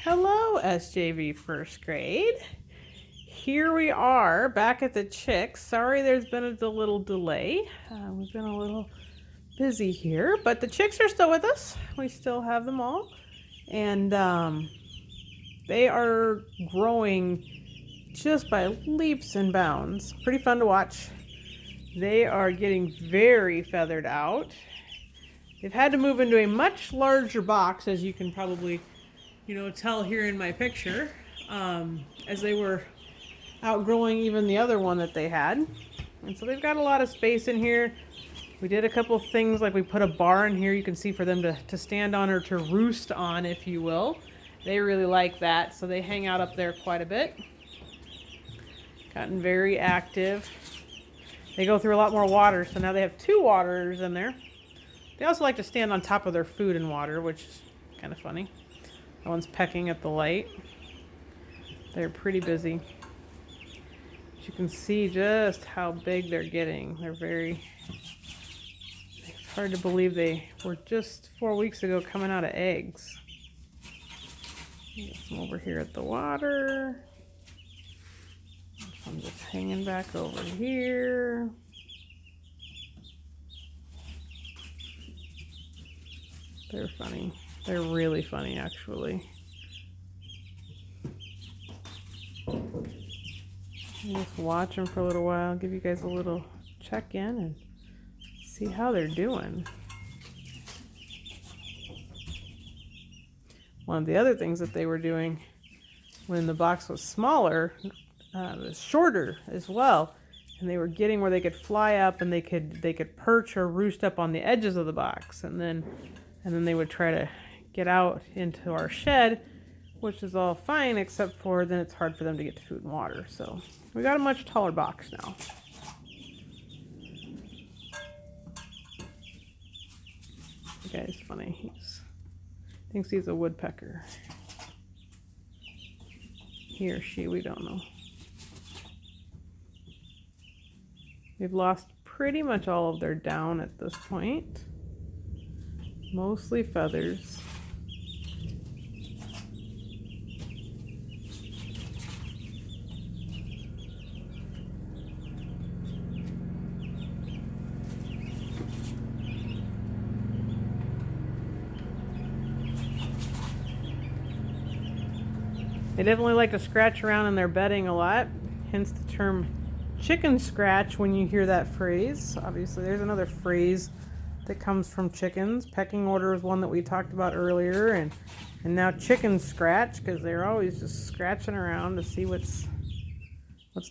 Hello, SJV first grade. Here we are back at the chicks. Sorry there's been a little delay. We've been a little busy here, but the chicks are still with us. We still have them all. And they are growing just by leaps and bounds. Pretty fun to watch. They are getting very feathered out. They've had to move into a much larger box, as you can probably tell here in my picture, as they were outgrowing even the other one that they had. And so they've got a lot of space in here. We did a couple things, like we put a bar in here, you can see, for them to stand on, or to roost on, if you will. They really like that, so they hang out up there quite a bit. Gotten very active. They go through a lot more water, so now they have 2 waterers in there. They also like to stand on top of their food and water, which is kind of funny. That one's pecking at the light. They're pretty busy. But you can see just how big they're getting. It's hard to believe they were just 4 weeks ago coming out of eggs. Get some over here at the water. I'm just hanging back over here. They're funny. They're really funny, actually. Just watch them for a little while, give you guys a little check-in and see how they're doing. One of the other things that they were doing when the box was smaller, was shorter as well, and they were getting where they could fly up and they could perch or roost up on the edges of the box, and then they would try to get out into our shed, which is all fine, except for then it's hard for them to get to food and water. So we got a much taller box now. The guy's funny. He thinks he's a woodpecker. He or she, we don't know. They've lost pretty much all of their down at this point. Mostly feathers. They definitely like to scratch around in their bedding a lot, hence the term chicken scratch when you hear that phrase. Obviously, there's another phrase that comes from chickens. Pecking order is one that we talked about earlier, and now chicken scratch, because they're always just scratching around to see what's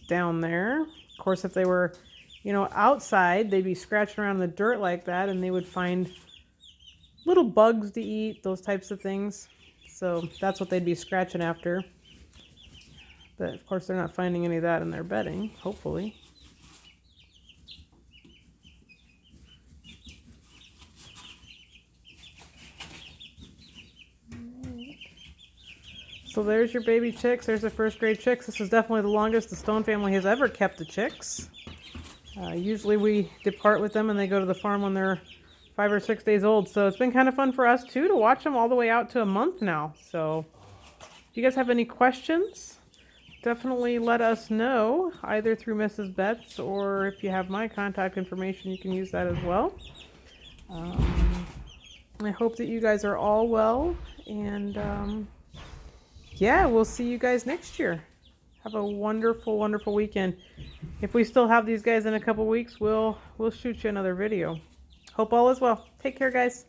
down there. Of course, if they were, outside, they'd be scratching around in the dirt like that, and they would find little bugs to eat, those types of things. So that's what they'd be scratching after. But of course, they're not finding any of that in their bedding, hopefully. So there's your baby chicks. There's the first grade chicks. This is definitely the longest the Stone family has ever kept the chicks. Usually we depart with them and they go to the farm when they're 5 or 6 days old. So it's been kind of fun for us too to watch them all the way out to a month now. So if you guys have any questions, definitely let us know, either through Mrs. Betts, or if you have my contact information, you can use that as well. I hope that you guys are all well, and yeah, we'll see you guys next year. Have a wonderful, wonderful weekend. If we still have these guys in a couple weeks, we'll shoot you another video. Hope all is well. Take care, guys.